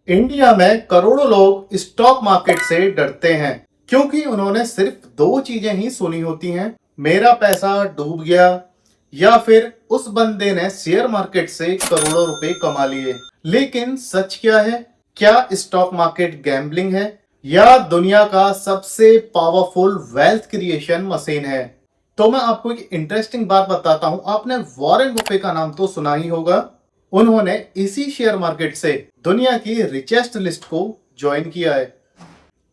India में करोड़ों लोग स्टॉक मार्केट से डरते हैं क्योंकि उन्होंने सिर्फ दो चीजें ही सुनी होती हैं, मेरा पैसा डूब गया या फिर उस बंदे ने शेयर मार्केट से करोड़ों रुपए कमा लिए। लेकिन सच क्या है? क्या स्टॉक मार्केट गैम्बलिंग है या दुनिया का सबसे पावरफुल वेल्थ क्रिएशन मशीन है? तो मैं आपको एक इंटरेस्टिंग बात बताता हूं। आपने वॉरेन बफे का नाम तो सुना ही होगा। उन्होंने इसी शेयर मार्केट से दुनिया की रिचेस्ट लिस्ट को ज्वाइन किया है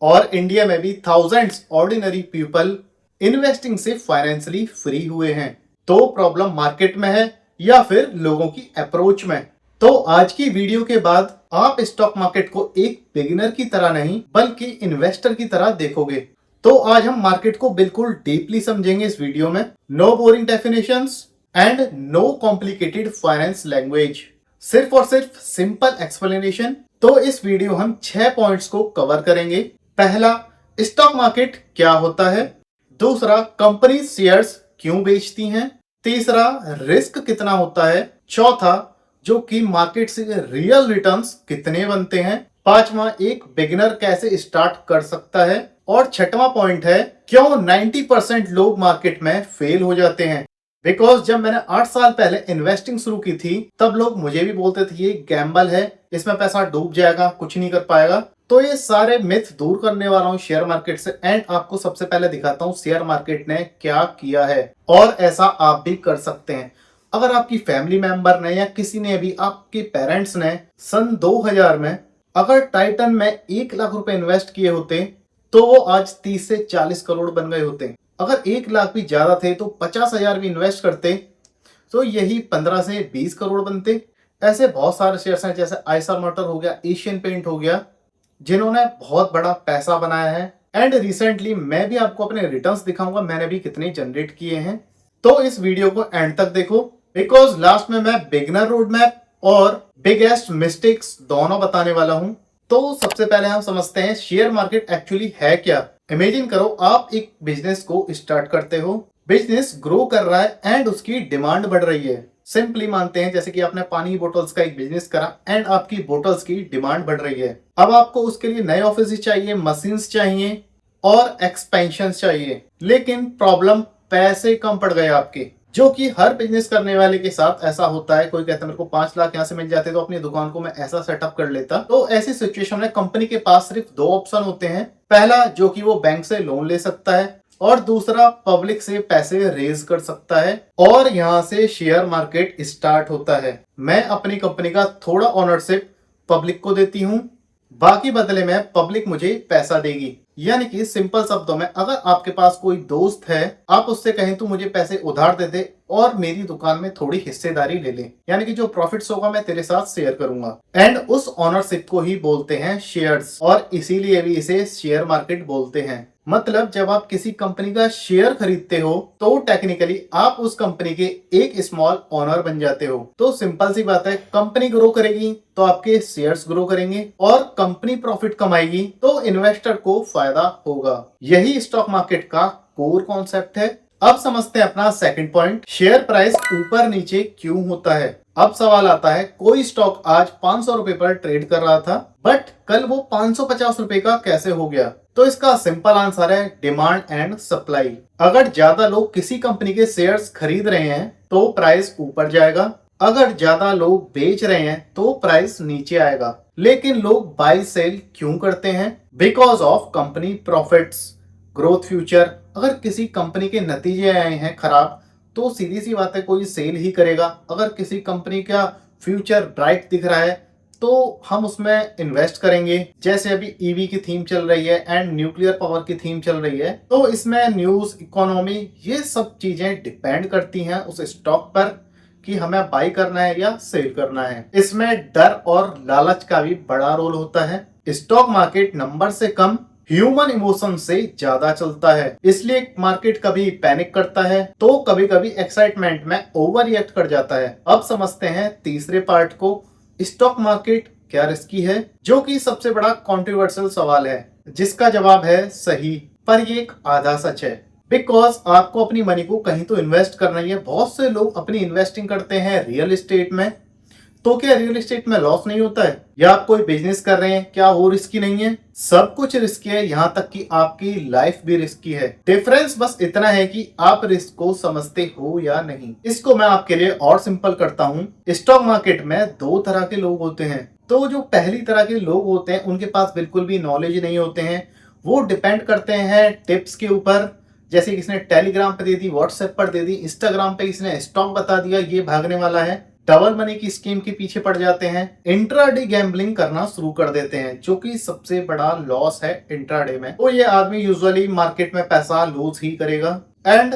और इंडिया में भी थाउजेंड्स ऑर्डिनरी पीपल इन्वेस्टिंग से फाइनेंशियली फ्री हुए हैं। तो प्रॉब्लम मार्केट में है या फिर लोगों की अप्रोच में? तो आज की वीडियो के बाद आप स्टॉक मार्केट को एक बिगिनर की तरह नहीं बल्कि इन्वेस्टर की तरह देखोगे। तो आज हम मार्केट को बिल्कुल डीपली समझेंगे इस वीडियो में। No boring definitions and no complicated finance language, सिर्फ और सिर्फ सिंपल एक्सप्लेनेशन। तो इस वीडियो हम 6 पॉइंट्स को कवर करेंगे। पहला, स्टॉक मार्केट क्या होता है। दूसरा, कंपनी शेयर्स क्यों बेचती हैं। तीसरा, रिस्क कितना होता है। चौथा, जो कि मार्केट से रियल रिटर्न्स कितने बनते हैं। पांचवा, एक बिगिनर कैसे स्टार्ट कर सकता है। और छठवां पॉइंट है, क्यों 90% लोग मार्केट में फेल हो जाते हैं। बिकॉज जब मैंने 8 साल पहले इन्वेस्टिंग शुरू की थी तब लोग मुझे भी बोलते थे ये गैम्बल है, इसमें पैसा डूब जाएगा, कुछ नहीं कर पाएगा। तो ये सारे मिथ दूर करने वाला हूँ शेयर मार्केट से एंड आपको सबसे पहले दिखाता हूँ शेयर मार्केट ने क्या किया है और ऐसा आप भी कर सकते हैं। अगर आपकी फैमिली मेंबर ने या किसी ने भी, आपके पेरेंट्स ने सन 2000 में अगर टाइटन में 1 लाख रुपए इन्वेस्ट किए होते तो वो आज 30 से 40 करोड़ बन गए होते। अगर 1 लाख भी ज्यादा थे तो 50,000 भी इन्वेस्ट करते तो यही 15 से 20 करोड़ बनते। ऐसे बहुत सारे शेयर्स हैं, जैसे आइसर मोटर हो गया, एशियन पेंट हो गया, जिन्होंने बहुत बड़ा पैसा बनाया है। एंड रिसेंटली मैं भी आपको अपने रिटर्न्स दिखाऊंगा, मैंने भी कितने जनरेट किए हैं। तो इस वीडियो को एंड तक देखो बिकॉज लास्ट में मैं बिगिनर रोड मैप और बिगेस्ट मिस्टेक्स दोनों बताने वाला हूं। तो सबसे पहले हम समझते हैं शेयर मार्केट एक्चुअली है क्या। इमेजिन करो आप एक बिजनेस को स्टार्ट करते हो, बिजनेस ग्रो कर रहा है एंड उसकी डिमांड बढ़ रही है। सिंपली मानते हैं जैसे कि आपने पानी बोतल्स का एक बिजनेस करा एंड आपकी बोतल्स की डिमांड बढ़ रही है। अब आपको उसके लिए नए ऑफिस चाहिए, मशीन्स चाहिए और एक्सपेंशन चाहिए। लेकिन प्रॉब्लम, पैसे कम पड़ गए आपके, जो कि हर बिजनेस करने वाले के साथ ऐसा होता है। कोई कहता है मेरे को 5 लाख यहाँ से मिल जाते तो अपनी दुकान को मैं ऐसा सेटअप कर लेता। तो ऐसी सिचुएशन में कंपनी के पास सिर्फ 2 ऑप्शन होते हैं। पहला, जो कि वो बैंक से लोन ले सकता है और दूसरा पब्लिक से पैसे रेज कर सकता है और यहाँ से शेयर मार्केट स्टार्ट होता है। मैं अपनी कंपनी का थोड़ा ओनरशिप पब्लिक को देती हूँ, बाकी बदले में पब्लिक मुझे पैसा देगी। यानी कि सिंपल शब्दों में, अगर आपके पास कोई दोस्त है, आप उससे कहें तो मुझे पैसे उधार दे दे और मेरी दुकान में थोड़ी हिस्सेदारी ले ले, यानी कि जो प्रॉफिट्स होगा मैं तेरे साथ शेयर करूंगा। एंड उस ओनरशिप को ही बोलते हैं शेयर्स और इसीलिए भी इसे शेयर मार्केट बोलते हैं। मतलब जब आप किसी कंपनी का शेयर खरीदते हो तो टेक्निकली आप उस कंपनी के एक स्मॉल ओनर बन जाते हो। तो सिंपल सी बात है, कंपनी ग्रो करेगी तो आपके शेयर्स ग्रो करेंगे और कंपनी प्रॉफिट कमाएगी तो इन्वेस्टर को फायदा होगा। यही स्टॉक मार्केट का कोर कॉन्सेप्ट है। अब समझते हैं अपना सेकंड पॉइंट, शेयर प्राइस ऊपर नीचे क्यों होता है। अब सवाल आता है, कोई स्टॉक आज 500 रुपए पर ट्रेड कर रहा था बट कल वो 550 रुपए का कैसे हो गया। तो इसका सिंपल आंसर है डिमांड एंड सप्लाई। अगर ज्यादा लोग किसी कंपनी के शेयर्स खरीद रहे हैं तो प्राइस ऊपर जाएगा, अगर ज्यादा लोग बेच रहे हैं तो प्राइस नीचे आएगा। लेकिन लोग बाय सेल क्यों करते हैं? Because of company profits, growth future. अगर किसी कंपनी के नतीजे आए हैं खराब तो सीधी सी बात है कोई सेल ही करेगा। अगर किसी कंपनी का फ्यूचर ब्राइट दिख रहा है तो हम उसमें इन्वेस्ट करेंगे। जैसे अभी ईवी की थीम चल रही है एंड न्यूक्लियर पावर की थीम चल रही है, तो इसमें न्यूज, इकोनॉमी, ये सब चीजें डिपेंड करती हैं उस स्टॉक पर कि हमें बाई करना है या सेल करना है। इसमें डर और लालच का भी बड़ा रोल होता है। स्टॉक मार्केट नंबर से कम ह्यूमन इमोशन से ज्यादा चलता है, इसलिए मार्केट कभी पैनिक करता है तो कभी कभी एक्साइटमेंट में ओवर रिएक्ट कर जाता है। अब समझते हैं तीसरे पार्ट को, स्टॉक मार्केट क्या रिस्की है, जो कि सबसे बड़ा कंट्रोवर्शियल सवाल है जिसका जवाब है सही, पर ये एक आधा सच है। बिकॉज आपको अपनी मनी को कहीं तो इन्वेस्ट करना ही है। बहुत से लोग अपनी इन्वेस्टिंग करते हैं रियल एस्टेट में, तो क्या रियल एस्टेट में लॉस नहीं होता है? या आप कोई बिजनेस कर रहे हैं, क्या वो रिस्की नहीं है? सब कुछ रिस्की है, यहाँ तक कि आपकी लाइफ भी रिस्की है। डिफरेंस बस इतना है कि आप रिस्क को समझते हो या नहीं। इसको मैं आपके लिए और सिंपल करता हूँ। स्टॉक मार्केट में दो तरह के लोग होते हैं। तो जो पहली तरह के लोग होते हैं उनके पास बिल्कुल भी नॉलेज नहीं होते हैं। वो डिपेंड करते हैं टिप्स के ऊपर, जैसे किसी ने टेलीग्राम पे दे दी, व्हाट्सएप पर दे दी, इंस्टाग्राम पे किसी ने स्टॉक बता दिया ये भागने वाला है, डबल मनी की स्कीम के पीछे पड़ जाते हैं, इंट्राडे गैम्बलिंग करना शुरू कर देते हैं, जो कि सबसे बड़ा लॉस है इंट्राडे में। तो ये आदमी यूजुअली मार्केट में पैसा लूज ही करेगा। एंड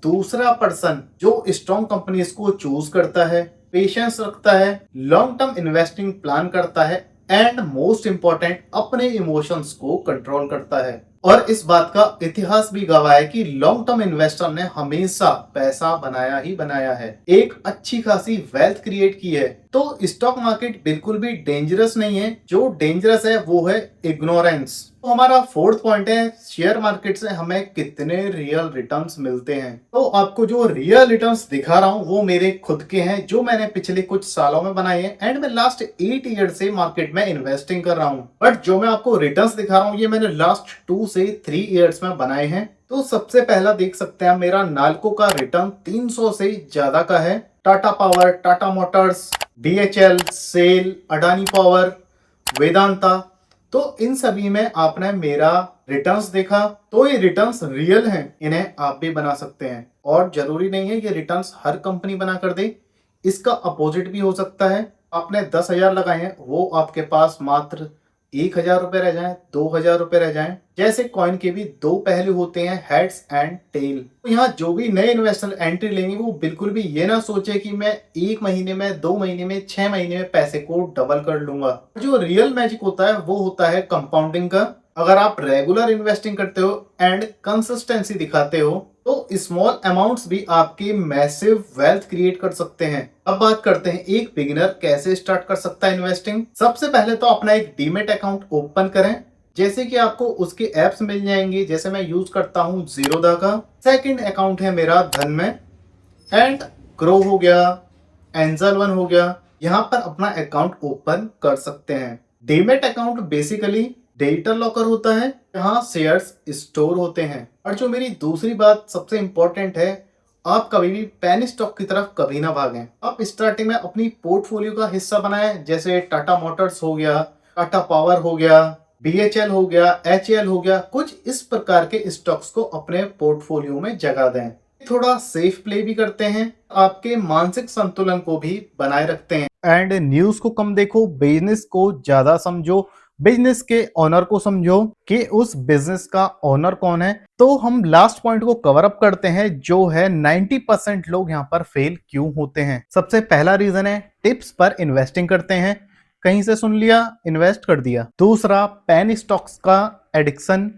दूसरा पर्सन जो स्ट्रॉन्ग कंपनीज को चूज करता है, पेशेंस रखता है, लॉन्ग टर्म इन्वेस्टिंग प्लान करता है एंड मोस्ट इंपॉर्टेंट अपने इमोशंस को कंट्रोल करता है। और इस बात का इतिहास भी गवाह है कि लॉन्ग टर्म इन्वेस्टर ने हमेशा पैसा बनाया ही बनाया है, एक अच्छी खासी वेल्थ क्रिएट की है। तो स्टॉक मार्केट बिल्कुल भी डेंजरस नहीं है, जो डेंजरस है वो है इग्नोरेंस। तो हमारा फोर्थ पॉइंट है शेयर मार्केट से हमें कितने रियल रिटर्न्स मिलते हैं। तो आपको जो रियल रिटर्न्स दिखा रहा हूँ वो मेरे खुद के हैं, जो मैंने पिछले कुछ सालों में बनाए हैं एंड मैं लास्ट 8 ईयर से मार्केट में इन्वेस्टिंग कर रहा हूँ। बट जो मैं आपको रिटर्न्स दिखा रहा हूँ ये मैंने लास्ट 2 से 3 ईयर्स में बनाए हैं। तो सबसे पहला देख सकते हैं मेरा नाल्को का रिटर्न 300 से ज्यादा का है। Tata power, Tata motors, DHL, SAIL, Adani power, Vedanta, तो इन सभी में आपने मेरा रिटर्न्स देखा। तो ये रिटर्न्स रियल हैं, इन्हें आप भी बना सकते हैं। और जरूरी नहीं है ये रिटर्न्स हर कंपनी बना कर दे, इसका अपोजिट भी हो सकता है। आपने 10,000 लगाए हैं, वो आपके पास मात्र 1,000 रुपए रह जाएं, 2,000 रुपए रह जाएं। जैसे कॉइन के भी दो पहलू होते हैं, हेड्स एंड टेल। तो यहाँ जो भी नए इन्वेस्टर एंट्री लेंगे वो बिल्कुल भी ये ना सोचे कि मैं 1 महीने में, 2 महीने में, 6 महीने में पैसे को डबल कर लूंगा। जो रियल मैजिक होता है वो होता है कंपाउंडिंग का। अगर आप रेगुलर इन्वेस्टिंग करते हो एंड कंसिस्टेंसी दिखाते हो तो स्मॉल अमाउंट्स भी आपके मैसिव वेल्थ क्रिएट कर सकते हैं। अब बात करते हैं एक बिगिनर कैसे स्टार्ट कर सकता है इन्वेस्टिंग। सबसे पहले तो अपना एक डीमेट अकाउंट ओपन करें, जैसे कि आपको उसके एप्स मिल जाएंगे। जैसे मैं यूज करता हूँ जीरोधा का। सेकंड अकाउंट है मेरा धन में, एंड ग्रो हो गया, एंजल वन हो गया, यहाँ पर अपना अकाउंट ओपन कर सकते हैं। Demat account basically digital locker होता है, जहाँ शेयर्स स्टोर होते हैं। और जो मेरी दूसरी बात सबसे इंपॉर्टेंट है, आप कभी भी पेनी स्टॉक की तरफ कभी ना भागें। आप स्टार्टिंग में अपनी पोर्टफोलियो का हिस्सा बनाएं, जैसे टाटा मोटर्स हो गया, टाटा पावर हो गया, बीएचएल हो गया, एचएल हो गया। कुछ इस प्रकार के स्टॉक्स को अपने पोर्टफोलियो में जगह दें। थोड़ा सेफ प्ले भी करते हैं, आपके मानसिक संतुलन को भी बनाए रखते हैं। एंड न्यूज को कम देखो, बिजनेस को ज्यादा समझो, बिजनेस के ओनर को समझो कि उस बिजनेस का ओनर कौन है। तो हम लास्ट पॉइंट को कवर अप करते हैं, जो है 90% लोग यहाँ पर फेल क्यों होते हैं। सबसे पहला रीजन है टिप्स पर इन्वेस्टिंग करते हैं, कहीं से सुन लिया, इन्वेस्ट कर दिया। दूसरा पेनी स्टॉक्स का एडिक्शन,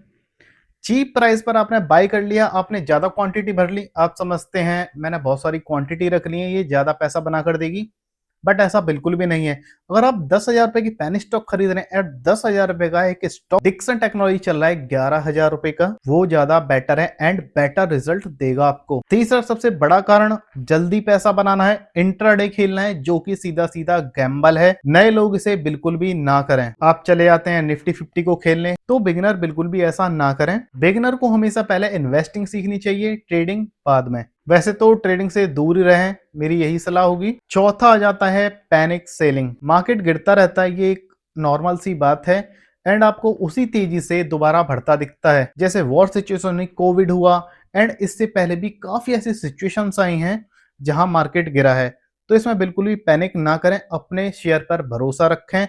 चीप प्राइस पर आपने बाय कर लिया, आपने ज्यादा क्वांटिटी भर ली, आप समझते हैं मैंने बहुत सारी क्वांटिटी रख ली है, ये ज्यादा पैसा बना कर देगी। बट ऐसा बिल्कुल भी नहीं है। अगर आप 10,000 रुपए की पेनी स्टॉक खरीद रहे हैं एट 10,000 रुपए का एक स्टॉक डिक्सन टेक्नोलॉजी चल रहा है 11,000 रुपए का, वो ज्यादा बेटर है एंड बेटर रिजल्ट देगा आपको। तीसरा सबसे बड़ा कारण जल्दी पैसा बनाना है, इंट्राडे खेलना है, जो कि सीधा सीधा गैम्बल है। नए लोग इसे बिल्कुल भी ना करें। आप चले जाते हैं निफ्टी 50 को खेलने, तो बिगिनर बिल्कुल भी ऐसा ना करें। बिगिनर को हमेशा पहले इन्वेस्टिंग सीखनी चाहिए, ट्रेडिंग बाद में। वैसे तो ट्रेडिंग से दूर ही रहें, मेरी यही सलाह होगी। चौथा आ जाता है पैनिक सेलिंग। मार्केट गिरता रहता है, ये एक नॉर्मल सी बात है एंड आपको उसी तेजी से दोबारा बढ़ता दिखता है। जैसे वॉर सिचुएशन में, कोविड हुआ एंड इससे पहले भी काफी ऐसी सिचुएशंस आई हैं जहां मार्केट गिरा है। तो इसमें बिल्कुल भी पैनिक ना करें, अपने शेयर पर भरोसा रखें,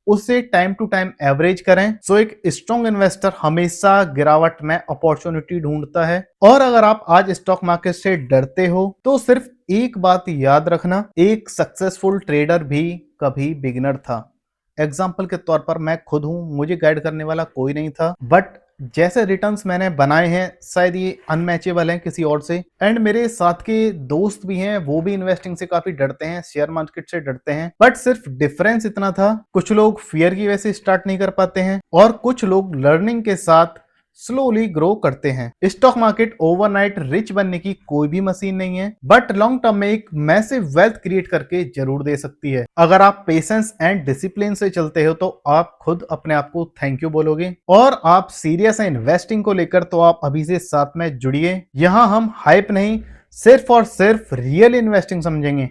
उसे टाइम टू टाइम एवरेज करें। सो एक स्ट्रॉन्ग इन्वेस्टर हमेशा गिरावट में अपॉर्चुनिटी ढूंढता है। और अगर आप आज स्टॉक मार्केट से डरते हो तो सिर्फ एक बात याद रखना, एक सक्सेसफुल ट्रेडर भी कभी बिगिनर था। एग्जाम्पल के तौर पर मैं खुद हूं, मुझे गाइड करने वाला कोई नहीं था, बट जैसे रिटर्न्स मैंने बनाए हैं शायद ये अनमैचेबल हैं किसी और से। एंड मेरे साथ के दोस्त भी हैं, वो भी इन्वेस्टिंग से काफी डरते हैं, शेयर मार्केट से डरते हैं। बट सिर्फ डिफरेंस इतना था, कुछ लोग फियर की वजह से स्टार्ट नहीं कर पाते हैं और कुछ लोग लर्निंग के साथ स्लोली ग्रो करते हैं। स्टॉक मार्केट ओवरनाइट रिच बनने की कोई भी मशीन नहीं है, बट लॉन्ग टर्म में एक मैसिव वेल्थ क्रिएट करके जरूर दे सकती है। अगर आप पेशेंस एंड डिसिप्लिन से चलते हो तो आप खुद अपने आप को थैंक यू बोलोगे। और आप सीरियस है इन्वेस्टिंग को लेकर तो आप अभी से साथ में जुड़िए। यहाँ हम हाइप नहीं, सिर्फ और सिर्फ रियल इन्वेस्टिंग समझेंगे।